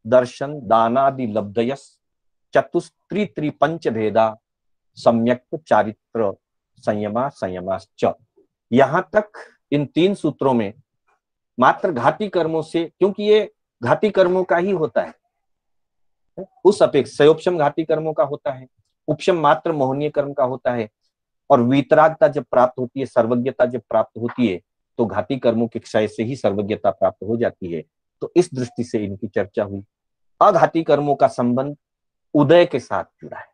दर्शन दानादि लब्धयस चतुस्त्री त्रिपंच भेदा सम्यक्त्व चारित्र संयमा संयमाश्च। यहां तक इन 3 सूत्रों में मात्र घाती कर्मों से, क्योंकि ये घाती कर्मों का ही होता है, उस अपेक्षा सयोपशम घाती कर्मों का होता है, उपशम मात्र मोहनीय कर्म का होता है, और वीतरागता जब प्राप्त होती है, सर्वज्ञता जब प्राप्त होती है तो घाती कर्मों के क्षय से ही सर्वज्ञता प्राप्त हो जाती है। तो इस दृष्टि से इनकी चर्चा हुई। अघाती कर्मों का संबंध उदय के साथ जुड़ा है।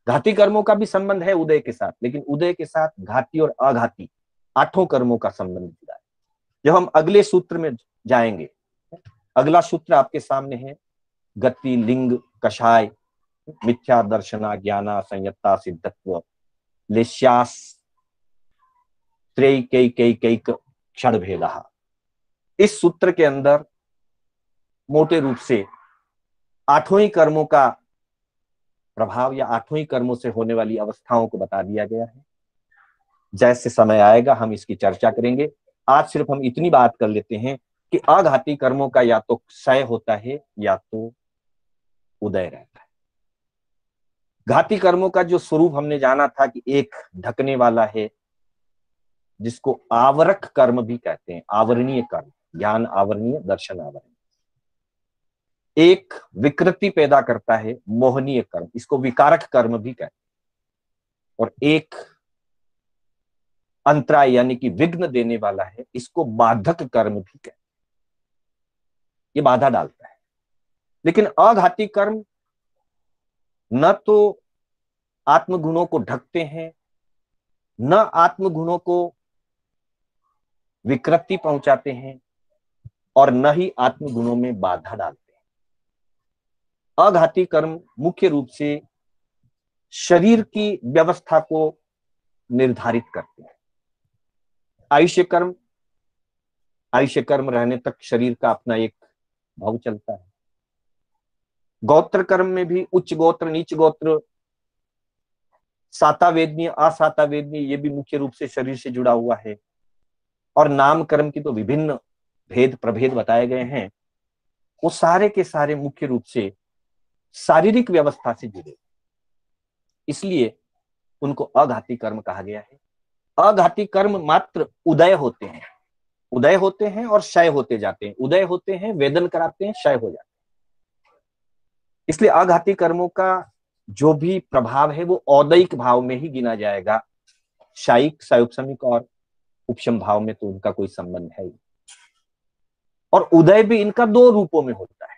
घाती कर्मों का भी संबंध है उदय के साथ, लेकिन उदय के साथ घाती और अघाती 8 कर्मों का संबंध जुड़ा है। जब हम अगले सूत्र में जाएंगे, अगला सूत्र आपके सामने है, गति लिंग कषाय मिथ्या दर्शना ज्ञाना संयत्ता सिद्धत्व लेश्यास त्रैकैकैकैक क्षण भेदा। इस सूत्र के अंदर मोटे रूप से 8 ही कर्मों का प्रभाव या 8 ही कर्मों से होने वाली अवस्थाओं को बता दिया गया है। जैसे समय आएगा हम इसकी चर्चा करेंगे। आज सिर्फ हम इतनी बात कर लेते हैं कि अघाती कर्मों का या तो क्षय होता है या तो उदय रहता है। घाती कर्मों का जो स्वरूप हमने जाना था कि एक ढकने वाला है, जिसको आवरक कर्म भी कहते हैं, आवरणीय कर्म, ज्ञान आवरणीय दर्शन आवरणीय। एक विकृति पैदा करता है मोहनीय कर्म, इसको विकारक कर्म भी कहते हैं। और एक अंतराय यानी कि विघ्न देने वाला है, इसको बाधक कर्म भी कहते हैं, ये बाधा डालता है। लेकिन अघाती कर्म न तो आत्मगुणों को ढकते हैं, न आत्मगुणों को विकृति पहुंचाते हैं, और न ही आत्मगुणों में बाधा डालते हैं। अघाती कर्म मुख्य रूप से शरीर की व्यवस्था को निर्धारित करते हैं। आयुष्य कर्म रहने तक शरीर का अपना एक भाव चलता है। गोत्र कर्म में भी उच्च गोत्र नीच गोत्र, साता वेदनीय असाता वेदनीय, ये भी मुख्य रूप से शरीर से जुड़ा हुआ है। और नाम कर्म की तो विभिन्न भेद प्रभेद बताए गए हैं, वो सारे के सारे मुख्य रूप से शारीरिक व्यवस्था से जुड़े, इसलिए उनको अघाती कर्म कहा गया है। अघाती कर्म मात्र उदय होते हैं और क्षय होते जाते हैं, उदय होते हैं, वेदन कराते हैं, क्षय हो जाते हैं। इसलिए अघाती कर्मों का जो भी प्रभाव है वो औदयिक भाव में ही गिना जाएगा। शायिक सयोपशमिक और उपशम भाव में तो उनका कोई संबंध है ही। और उदय भी इनका 2 रूपों में होता है,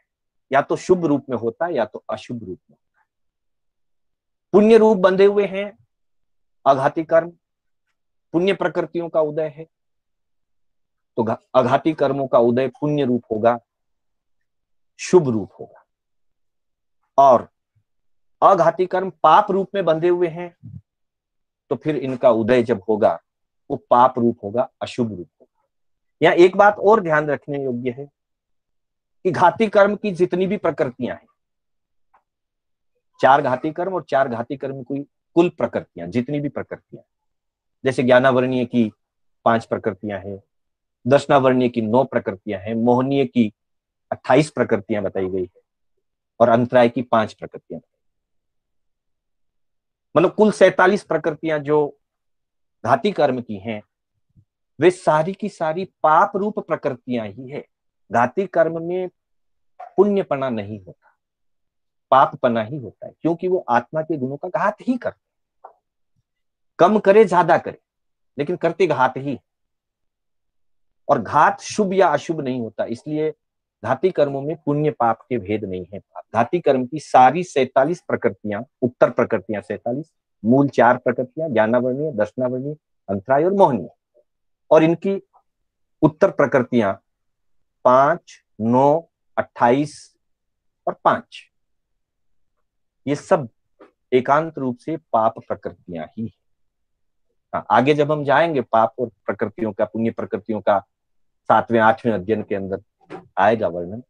या तो शुभ रूप में होता है या तो अशुभ रूप में होता है। पुण्य रूप बंधे हुए हैं अघाती कर्म, पुण्य प्रकृतियों का उदय है, तो अघाती कर्मों का उदय पुण्य रूप होगा, शुभ रूप होगा। और अघाती कर्म पाप रूप में बंधे हुए हैं, तो फिर इनका उदय जब होगा वो पाप रूप होगा, अशुभ रूप होगा। यहाँ एक बात और ध्यान रखने योग्य है कि घाती कर्म की जितनी भी प्रकृतियां हैं, 4 घाती कर्म और 4 घाती कर्म की कुल प्रकृतियां, जितनी भी प्रकृतियां, जैसे ज्ञानावर्णीय की 5 प्रकृतियां हैं, दर्शनावर्णीय की 9 प्रकृतियां हैं, मोहनीय की 28 प्रकृतियां बताई गई है, और अंतराय की 5 प्रकृतियां, मतलब कुल 47 प्रकृतियां जो घाती कर्म की हैं, वे सारी की सारी पाप रूप प्रकृतियां ही है। घाती कर्म में पुण्यपना नहीं होता, पापपना ही होता है, क्योंकि वो आत्मा के गुणों का घात ही करते, कम करे ज्यादा करे, लेकिन करते घात ही। और घात शुभ या अशुभ नहीं होता, इसलिए घाती कर्मों में पुण्य पाप के भेद नहीं है। घाती कर्म की सारी 47 प्रकृतियां, उत्तर प्रकृतियां 47, मूल 4 प्रकृतियां, ज्ञानावर्णीय, दर्शनावर्णीय, अंतराय और मोहनीय, और इनकी उत्तर प्रकृतियां 5, 9, 28 और 5, ये सब एकांत रूप से पाप प्रकृतियां ही है। आगे जब हम जाएंगे पाप और प्रकृतियों का, पुण्य प्रकृतियों का 7वें 8वें अध्ययन के अंदर आएगा वर्णन,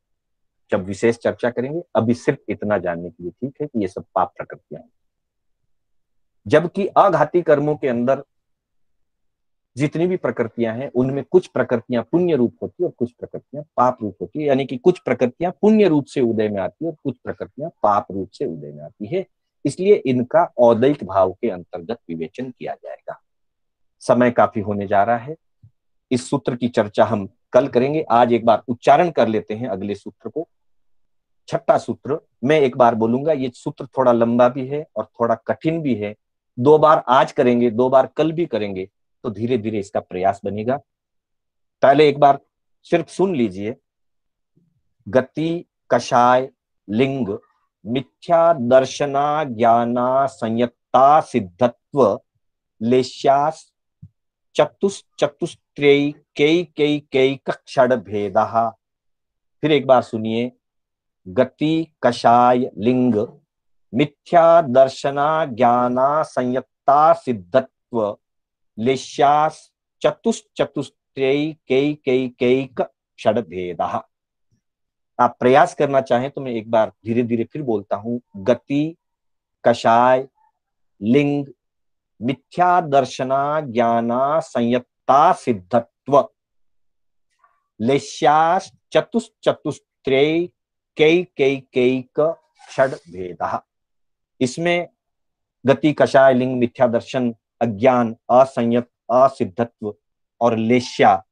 जब विशेष चर्चा करेंगे। अभी सिर्फ इतना जानने के लिए ठीक है कि ये सब पाप प्रकृतियां हैं। जबकि अघाती कर्मों के अंदर जितनी भी प्रकृतियां हैं, उनमें कुछ प्रकृतियां पुण्य रूप होती है और कुछ प्रकृतियां पाप रूप होती है, यानी कि कुछ प्रकृतियां पुण्य रूप से उदय में आती है और कुछ प्रकृतियां पाप रूप से उदय में आती है। इसलिए इनका औदैक भाव के अंतर्गत विवेचन किया जाएगा। समय काफी होने जा रहा है, इस सूत्र की चर्चा हम कल करेंगे। आज एक बार उच्चारण कर लेते हैं अगले सूत्र को। 6ठा सूत्र मैं एक बार बोलूंगा, ये सूत्र थोड़ा लंबा भी है और थोड़ा कठिन भी है। 2 बार आज करेंगे, 2 बार कल भी करेंगे, तो धीरे धीरे इसका प्रयास बनेगा। पहले एक बार सिर्फ सुन लीजिए। गति कषाय लिंग मिथ्या दर्शना ज्ञाना संयत्ता सिद्धत्व लेश्यास चतुश्चतुस्त्रैकैकैकैक क्षण भेदः। फिर एक बार सुनिए। गति कषाय लिंग मिथ्या दर्शना ज्ञाना संयत्ता सिद्धत्व लेश्यास चतुश्चतुस्त्रैकैकैकैक क्षण भेदः। आप प्रयास करना चाहें तो मैं एक बार धीरे धीरे फिर बोलता हूं। गति कषाय लिंग मिथ्या दर्शना ज्ञाना संयत्ता सिद्धत्व लेश्यास चतुश्चतुस्त्रैकैकैकैक क्षण भेदः। इसमें गति कषाय लिंग मिथ्या दर्शन अज्ञान असंयत असिद्धत्व और लेश्या,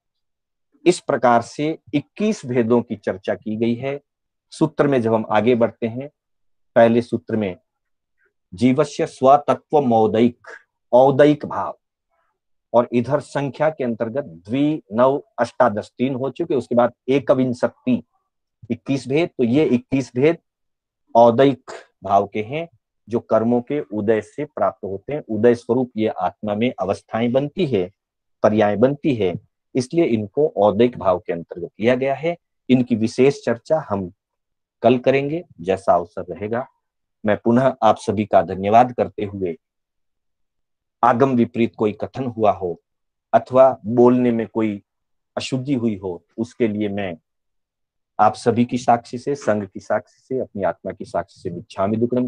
इस प्रकार से 21 भेदों की चर्चा की गई है। सूत्र में जब हम आगे बढ़ते हैं, पहले सूत्र में जीवस्य स्वतत्व मौदैक, औदैक भाव, और इधर संख्या के अंतर्गत 2, 9, 18, 3 हो चुके। उसके बाद एकविंशति 21 भेद। तो ये 21 भेद औदैक भाव के हैं, जो कर्मों के उदय से प्राप्त होते हैं। उदय स्वरूप ये आत्मा में अवस्थाएं बनती है, पर्याय बनती है, इसलिए इनको औदैक भाव के अंतर्गत लिया गया है। इनकी विशेष चर्चा हम कल करेंगे, जैसा अवसर रहेगा। मैं पुनः आप सभी का धन्यवाद करते हुए, आगम विपरीत कोई कथन हुआ हो अथवा बोलने में कोई अशुद्धि हुई हो, उसके लिए मैं आप सभी की साक्षी से, संघ की साक्षी से, अपनी आत्मा की साक्षी से क्षमामि दुक्कडम